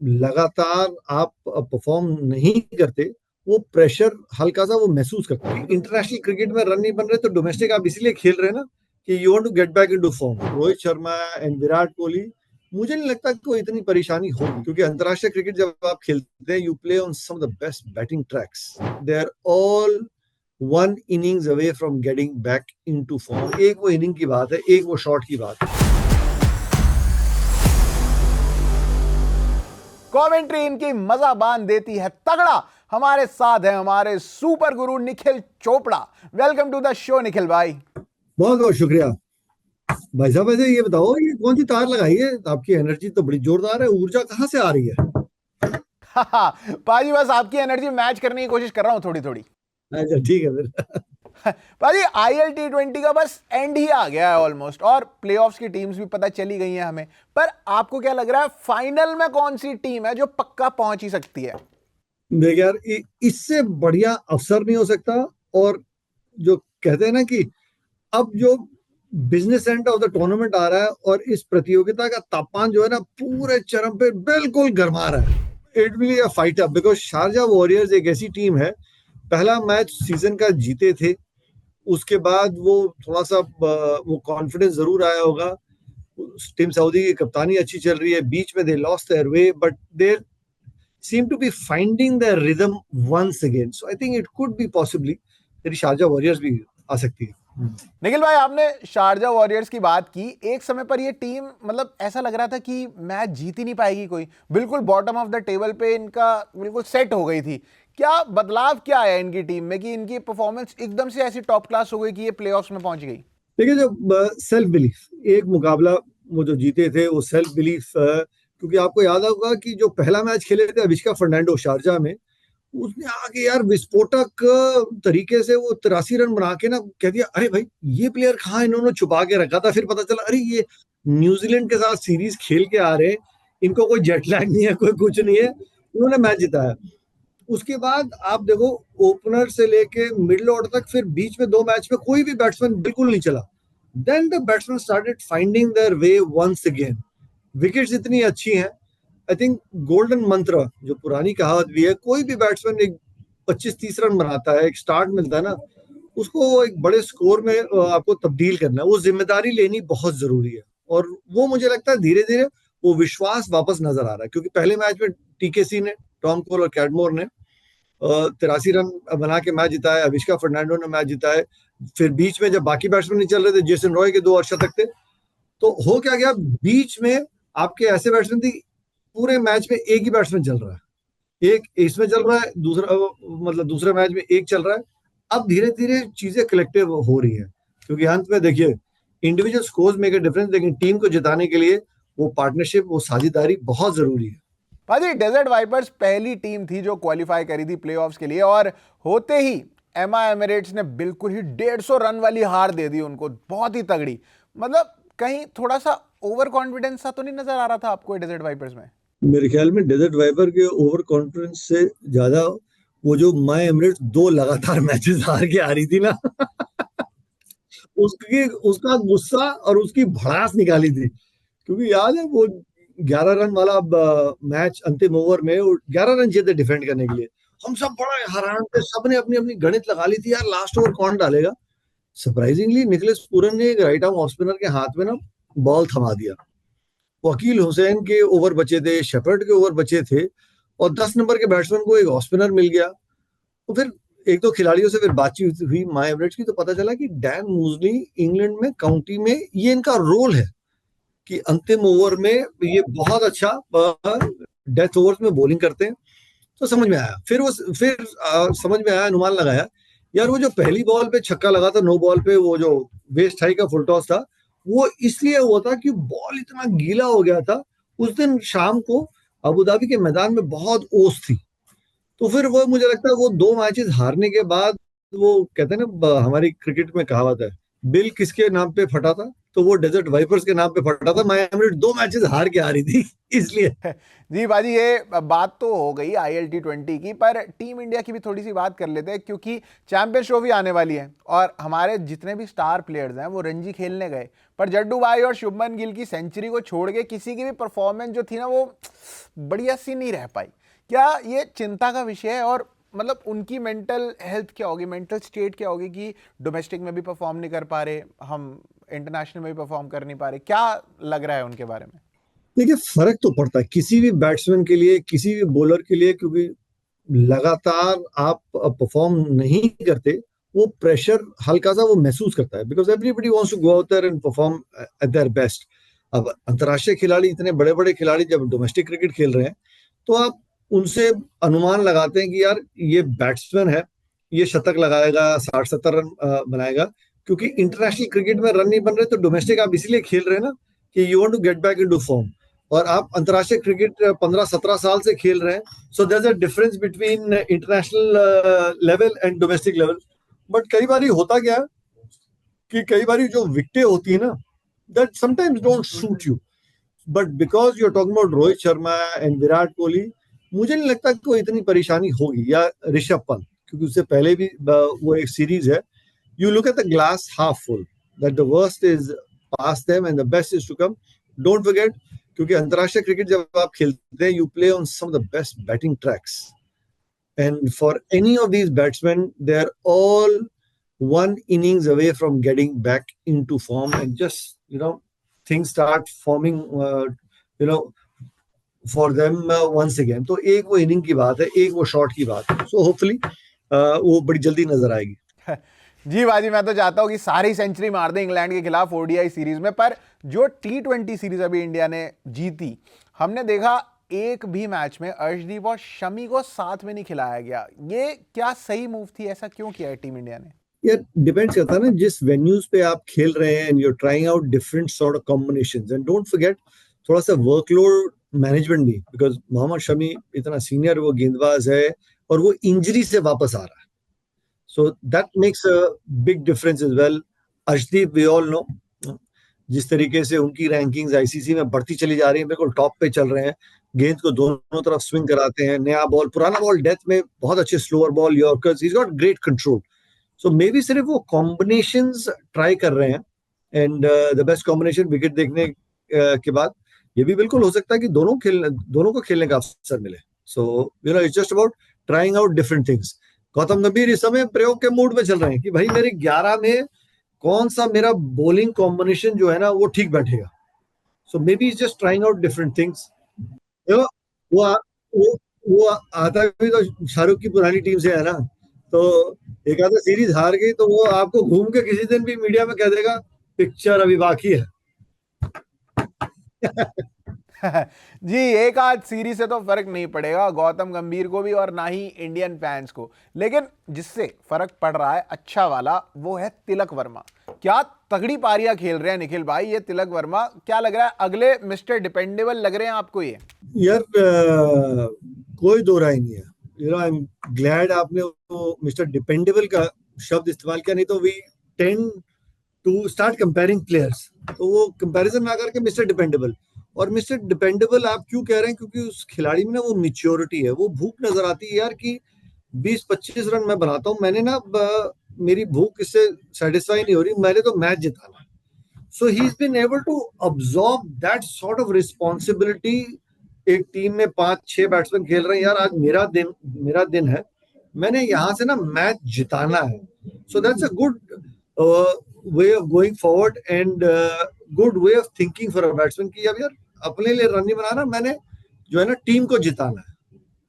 लगातार आप परफॉर्म नहीं करते, वो प्रेशर हल्का सा वो महसूस करते हैं। इंटरनेशनल क्रिकेट में रन नहीं बन रहे तो डोमेस्टिक आप इसीलिए खेल रहे हैं ना, कि you want to get back into form. Rohit Sharma and Virat Kohli, मुझे नहीं लगता कि कोई इतनी परेशानी होगी, क्योंकि अंतरराष्ट्रीय क्रिकेट जब आप खेलते हैं, you play on some of the best batting tracks. They are all one innings away from getting back into form. एक वो इनिंग की बात है, एक वो शॉट की बात है। कमेंट्री इनकी मजा बांध देती है तगड़ा। हमारे साथ है हमारे super guru Nikhil Chopra. Welcome to the show Nikhil भाई। बहुत बहुत शुक्रिया भाई साहब। वैसे ये बताओ, ये कौन सी तार लगाई है? आपकी एनर्जी तो बड़ी जोरदार है, ऊर्जा कहाँ से आ रही है? पाजी बस आपकी एनर्जी मैच करने की कोशिश कर रहा हूं थोड़ी थोड़ी। अच्छा ठीक है फिर। पाजी आईएल T20 का बस एंड ही आ गया है ऑलमोस्ट, और प्लेऑफ्स की टीम्स भी पता चली गई हैं हमें। पर आपको क्या लग रहा है, फाइनल में कौन सी टीम है जो पक्का पहुंच ही सकती है? देख यार, इससे बढ़िया अवसर नहीं हो सकता। और जो कहते हैं ना कि अब जो business end of the tournament आ रहा है, और इस प्रतियोगिता का तापमान जो है ना, पूरे चरम पे बिल्कुल गर्मा रहा है। It will be a fight up, because Sharjah warriors एक ऐसी टीम है, पहला मैच सीजन का जीते थे, उसके बाद वो थोड़ा सा वो कॉन्फिडेंस जरूर आया होगा। टीम सऊदी की कप्तानी अच्छी चल रही है, बीच में they lost their way, but they seem to be finding their rhythm once again. So I think it could be possibly तेरी शारजा वॉरियर्स भी आ सकती है। निखिल भाई, आपने शारजा वॉरियर्स की बात की। एक समय पर ये टीम, मतलब ऐसा लग रहा था कि मैच जीत ही नहीं पाएगी कोई, बिल्कुल बॉटम ऑफ द टेबल पे इनका बिल्कुल सेट हो गई थी। क्या बदलाव क्या आया इनकी टीम में कि इनकी परफॉर्मेंस एकदम से ऐसी टॉप क्लास हो गई कि ये प्लेऑफ्स में पहुंच गई? देखिए, जो सेल्फ बिलीफ, एक मुकाबला वो जो जीते थे, वो सेल्फ बिलीफ, क्योंकि आपको याद होगा कि जो पहला मैच खेले थे अविष्का फर्नांडो शारजा में, उसने आके यार विस्फोटक तरीके से वो 83 रन बना के ना कह दिया, अरे भाई ये प्लेयर कहाँ इन्होंने छुपा के रखा था। फिर पता चला अरे ये न्यूजीलैंड के साथ सीरीज खेल के आ रहे हैं, इनको कोई जेट लैग नहीं है, कोई कुछ नहीं है, उन्होंने मैच जिताया। उसके बाद आप देखो, ओपनर से लेके मिडिल ऑर्डर तक, फिर बीच में 2 मैच में कोई भी बैट्समैन बिल्कुल नहीं चला। Then the batsman started finding their way once again. Wickets इतनी अच्छी हैं। आई थिंक गोल्डन मंत्र जो पुरानी कहावत भी है, कोई भी बैट्समैन एक 25-30 रन बनाता है, एक स्टार्ट मिलता है ना, उसको एक बड़े स्कोर में आपको तब्दील करना है, वो जिम्मेदारी लेनी बहुत जरूरी है। और वो मुझे लगता है धीरे धीरे वो विश्वास वापस नजर आ रहा है, क्योंकि पहले मैच में टीकेसी ने, टॉम कोल और कैडमोर ने 83 रन बना के मैच जिताया, अविष्का फर्नांडो ने मैच जिताए। फिर बीच में जब बाकी बैट्समैन नहीं चल रहे थे, जेसन रॉय के 2 अर्धशतक थे, तो हो क्या गया, बीच में आपके ऐसे बैट्समैन थी, पूरे मैच में एक ही बैट्समैन चल रहा है, एक इसमें चल रहा है, दूसरा मतलब दूसरे मैच में एक चल रहा है। अब धीरे धीरे चीजें कलेक्टिव हो रही है, क्योंकि अंत में देखिए, individual scores make a difference, लेकिन टीम को जिताने के लिए वो पार्टनरशिप, वो साझेदारी बहुत जरूरी है। भाजी, डेजर्ट वाइपर्स पहली टीम थी जो क्वालिफाई करी थी प्लेऑफ्स के लिए, और होते ही एमा एमिरेट्स ने बिल्कुल ही 150 रन वाली हार दे दी उनको, बहुत ही तगड़ी। मतलब कहीं थोड़ा सा ओवर कॉन्फिडेंस सा तो नहीं नजर आ रहा था आपको डेजर्ट वाइपर्स में? मेरे ख्याल में डेजर्ट वाइपर के ओवर कॉन्फिडेंस से ज्यादा वो जो माय एमिरेट्स 2 लगातार मैचेस हार के आ रही थी ना, उसकी उसका गुस्सा और उसकी भड़ास निकाली थी। क्योंकि याद है वो 11 रन वाला मैच, अंतिम ओवर में 11 रन चाहिए थे डिफेंड करने के लिए, हम सब बड़ा हैरान थे, सबने अपनी अपनी गणित लगा ली थी यार, लास्ट ओवर कौन डालेगा। सरप्राइजिंगली निकलेस पूरन ने एक राइट आर्म ऑफ स्पिनर के हाथ में ना बॉल थमा दिया। वकील हुसैन के ओवर बचे थे, शेफर्ड के ओवर बचे थे, और 10 नंबर के बैट्समैन को एक ऑफ स्पिनर मिल गया। तो फिर एक दो खिलाड़ियों से फिर बातचीत हुई माय एवरेट्स की, तो पता चला कि डैन मूजली इंग्लैंड में काउंटी में ये इनका रोल है कि अंतिम ओवर में ये बहुत अच्छा डेथ ओवर्स में बॉलिंग करते हैं। तो समझ में आया, फिर समझ में आया, अनुमान लगाया, यार वो जो पहली बॉल पे छक्का लगा था, नो बॉल पे वो जो वेस्ट हाई का फुल टॉस था, वो इसलिए हुआ था कि बॉल इतना गीला हो गया था। उस दिन शाम को अबू धाबी के मैदान में बहुत ओस थी। तो फिर वो मुझे लगता है वो 2 मैचेस हारने के बाद, वो कहते हैं ना हमारी क्रिकेट में कहावत है, बिल किसके नाम पे फटा था? तो वो डेजर्ट वाइपर्स के नाम पे फटा था। माइami 2 मैचेस हार के आ रही थी इसलिए। जी बाजी, ये बात तो हो गई ILT20 की, पर टीम इंडिया की भी थोड़ी सी बात कर लेते हैं, क्योंकि चैंपियंस ट्रॉफी आने वाली है और हमारे जितने भी स्टार प्लेयर्स हैं वो रणजी खेलने गए, पर जड्डू भाई और शुभमन गिल की सेंचुरी को छोड़ के किसी की भी परफॉर्मेंस जो थी ना वो बढ़िया सी नहीं रह पाई। क्या ये चिंता का विषय है? और मतलब उनकी मेंटल हेल्थ क्या होगी, मेंटल स्टेट क्या होगी कि डोमेस्टिक में भी परफॉर्म नहीं कर पा रहे, हम इंटरनेशनल में भी परफॉर्म कर नहीं पा रहे? क्या लग रहा है उनके बारे में? देखिए, फर्क तो पड़ता है किसी भी बैट्समैन के लिए, किसी भी बॉलर के लिए, क्योंकि लगातार आप परफॉर्म नहीं करते, वो प्रेशर हल्का सा वो महसूस करता है, because everybody wants to go out there and perform at their best. अब अंतर्राष्ट्रीय खिलाड़ी, इतने बड़े बड़े खिलाड़ी जब डोमेस्टिक क्रिकेट खेल रहे हैं, तो आप उनसे अनुमान लगाते हैं कि यार ये बैट्समैन है, ये शतक लगाएगा, 60-70 रन बनाएगा। क्योंकि इंटरनेशनल क्रिकेट में रन नहीं बन रहे, तो डोमेस्टिक आप इसीलिए खेल रहे हैं ना, कि you want to get back into form. और आप अंतर्राष्ट्रीय क्रिकेट 15-17 साल से खेल रहे हैं, so there is a difference between international level and domestic level. But कई बार होता क्या है कि कई बार जो विकेटें होती है ना, that sometimes don't suit you. But because you are talking about Rohit Sharma and Virat Kohli, मुझे नहीं लगता कि कोई इतनी परेशानी होगी, या ऋषभ पंत, क्योंकि उससे पहले भी वो एक सीरीज है। You look at the glass half full, that the worst is past them and the best is to come. Don't forget, क्योंकि अंतर्राष्ट्रीय क्रिकेट जब आप खेलते हैं, you play on some of the best batting tracks, and for any of these batsmen, they are all one innings away from getting back into form, and just things start forming, you know for them once again. तो एक वो inning की बात है, एक वो shot की बात है, so hopefully वो बड़ी जल्दी नजर आएगी। जी बाजी, मैं तो चाहता हूं कि सारी सेंचुरी मार दे इंग्लैंड के खिलाफ ODI सीरीज में, पर जो T20 सीरीज अभी इंडिया ने जीती, हमने देखा एक भी मैच में अर्शदीप और शमी को साथ में नहीं खिलाया गया। ये क्या सही मूव थी? ऐसा क्यों किया है टीम इंडिया ने? ये डिपेंड करता है ना, जिस वेन्यूज पे आप खेल रहे हैं, and you are trying out different sort of combinations, and don't forget थोड़ा सा वर्कलोड मैनेजमेंट भी, बिकॉज मोहम्मद शमी इतना सीनियर वो गेंदबाज है, और वो इंजरी से वापस आ रहा है, so that makes a big difference as well. Arshdeep, we all know जिस तरीके से उनकी रैंकिंग्स ICC में बढ़ती चली जा रही है, बिल्कुल टॉप पे चल रहे हैं, गेंद को दोनों तरफ स्विंग कराते हैं, नया बॉल, पुराना बॉल, डेथ में बहुत अच्छे slower ball, yorkers, he got great control. So may be सिर्फ वो कॉम्बिनेशंस ट्राई कर रहे हैं, and the best combination wicket देखने के बाद ये भी बिल्कुल हो सकता है कि दोनों को खेलने का अवसर मिले। So it's just about trying out different things. Gautam गंभीर इस समय प्रयोग के मूड में चल रहे हैं कि भाई मेरे 11 में कौन सा मेरा बॉलिंग कॉम्बिनेशन जो है ना वो ठीक बैठेगा। So maybe just trying out different things. वो वो वो आता भी तो शाहरुख की पुरानी टीम से है ना, तो एक आधा सीरीज हार गई तो वो आपको घूम के किसी दिन भी मीडिया में कह देगा पिक्चर अभी बाकी है। जी, एक आध सीरीज से तो फर्क नहीं पड़ेगा गौतम गंभीर को भी और ना ही इंडियन फैंस को, लेकिन जिससे फर्क पड़ रहा है अच्छा वाला, वो है तिलक वर्मा। क्या तगड़ी पारियां खेल रहे हैं निखिल भाई ये तिलक वर्मा। क्या लग रहा है, अगले मिस्टर डिपेंडेबल लग रहे हैं आपको ये? यार कोई दो राय नहीं है। आई एम ग्लैड आपने वो मिस्टर डिपेंडेबल का शब्द इस्तेमाल किया, नहीं तो we tend to start comparing players, तो वो कंपैरिजन ना करके मिस्टर डिपेंडेबल। और मिस्टर डिपेंडेबल आप क्यों कह रहे हैं? क्योंकि उस खिलाड़ी में ना वो मैच्योरिटी है, वो भूख नजर आती है यार कि 20-25 रन मैं बनाता हूँ, मैंने ना मेरी भूख इससे सेटिस्फाई नहीं हो रही, मैंने तो मैच जिताना। So he is been able to absorb that sort of responsibility. एक टीम में 5-6 बैट्समैन खेल रहे हैं, यार आज मेरा दिन है, मैंने यहां से ना मैच जिताना है। So that's a good way of going forward, and good way of thinking for a batsman कि अब यार अपने लिए रन नहीं बनाना, मैंने जो है ना टीम को जिताना है,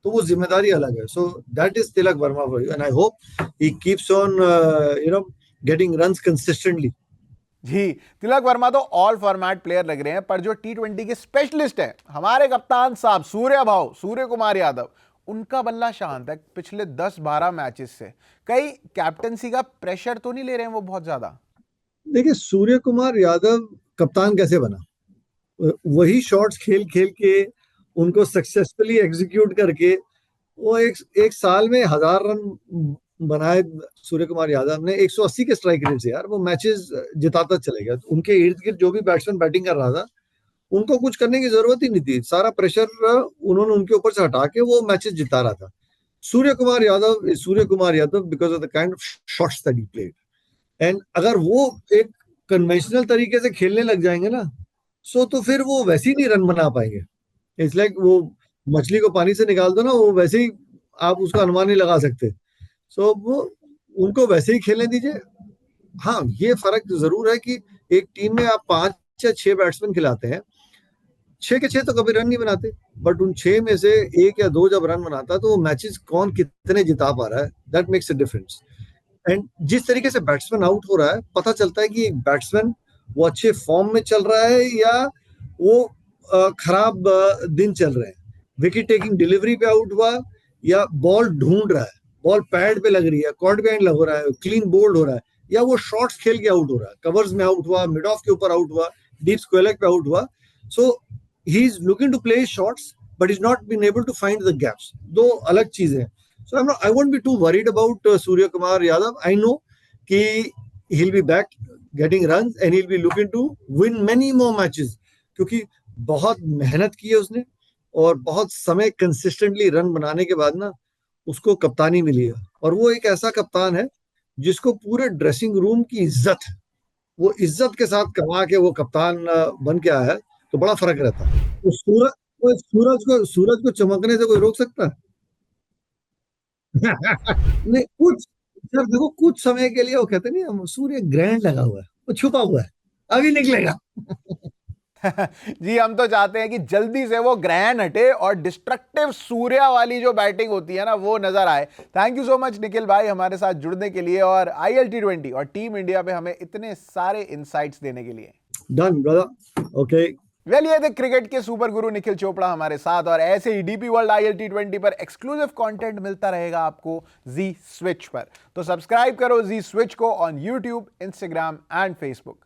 तो वो जिम्मेदारी अलग है। So that is Tilak Varma for you, and I hope he keeps on getting runs consistently. जी, तिलक वर्मा तो ऑल फॉर्मेट प्लेयर लग रहे हैं, पर जो T20 के स्पेशलिस्ट हैं हमारे कप्तान साहब सूर्य कुमार यादव, उनका बल्ला शांत है पिछले 10-12 मैचेस से। कई कैप्टनसी का प्रेशर तो नहीं ले रहे हैं वो बहुत ज्यादा? देखिए, सूर्य कुमार यादव कप्तान कैसे बना? वही शॉट्स खेल खेल के, उनको सक्सेसफुली एग्जीक्यूट करके, वो एक एक साल में 1000 रन बनाए सूर्य कुमार यादव ने 180 के स्ट्राइक रेट से, यार वो मैचेस जिताता चले गया। उनके इर्द गिर्द जो भी बैट्समैन बैटिंग कर रहा था, उनको कुछ करने की जरूरत ही नहीं थी, सारा प्रेशर उन्होंने उनके ऊपर से हटा के वो मैचेस जिता रहा था। Surya Kumar Yadav because of the kind of shots that he played. And अगर वो एक कन्वेंशनल तरीके से खेलने लग जाएंगे ना, सो तो फिर वो वैसे ही नहीं रन बना पाएंगे। इट्स लाइक वो मछली को पानी से निकाल दो ना, वो वैसे ही आप उसका अनुमान नहीं लगा सकते। सो वो उनको वैसे ही खेलने दीजिए। हाँ, ये फर्क जरूर है कि एक टीम में आप 5 या 6 बैट्समैन खिलाते हैं, 6 के 6 तो कभी रन नहीं बनाते, बट उन 6 में से 1 या 2 जब रन बनाता है तो वो मैचेस कौन कितने जिता पा रहा है, that makes a difference. And जिस तरीके से बैट्समैन आउट हो रहा है, पता चलता है कि एक बैट्समैन वो अच्छे फॉर्म में चल रहा है या वो खराब दिन चल रहे हैं। विकेट टेकिंग डिलीवरी पे आउट हुआ या बॉल ढूंढ रहा है, बॉल पैड पे लग रही है, कॉर्ड पे हो रहा है, क्लीन बोल्ड हो रहा है, या वो शॉट्स खेल के आउट हो रहा है, कवर्स में आउट हुआ, मिड ऑफ के ऊपर आउट हुआ, डीप स्क्वायर लेग पे आउट हुआ। So he is looking to play shots but is not been able to find the gaps. दो अलग चीजें हैं। So I won't be too worried about Surya Kumar Yadav. I know कि he'll be back getting runs and he'll be looking to win many more matches, क्योंकि बहुत मेहनत की है उसने और बहुत समय कंसिस्टेंटली रन बनाने के बाद ना उसको कप्तानी मिली है। और वो एक ऐसा कप्तान है जिसको पूरे ड्रेसिंग रूम की इज्जत है, वो इज्जत के साथ कमा के वो कप्तान बन के आया है, तो बड़ा फर्क रहता है। तो सूरज को चमकने से कोई रोक सकता है? नहीं, कुछ जब देखो कुछ समय के लिए वो कहते नहीं, हम सूर्य ग्रहण लगा हुआ है, वो छुपा हुआ है, अभी निकलेगा। जी, हम तो चाहते हैं कि जल्दी से वो ग्रहण हटे और डिस्ट्रक्टिव सूर्या वाली जो बैटिंग होती है ना वो नजर आए। Thank you so much Nikhil भाई हमारे साथ जुड़ने के लिए और ILT20 और टीम इंडिया पे हमें इतने सारे इनसाइट्स देने के लिए। Done brother, okay. वेल, ये थे क्रिकेट के सुपर गुरु निखिल चोपड़ा हमारे साथ, और ऐसे ही DP वर्ल्ड ILT20 पर एक्सक्लूसिव कंटेंट मिलता रहेगा आपको जी स्विच पर। तो सब्सक्राइब करो जी स्विच को on YouTube, Instagram and Facebook।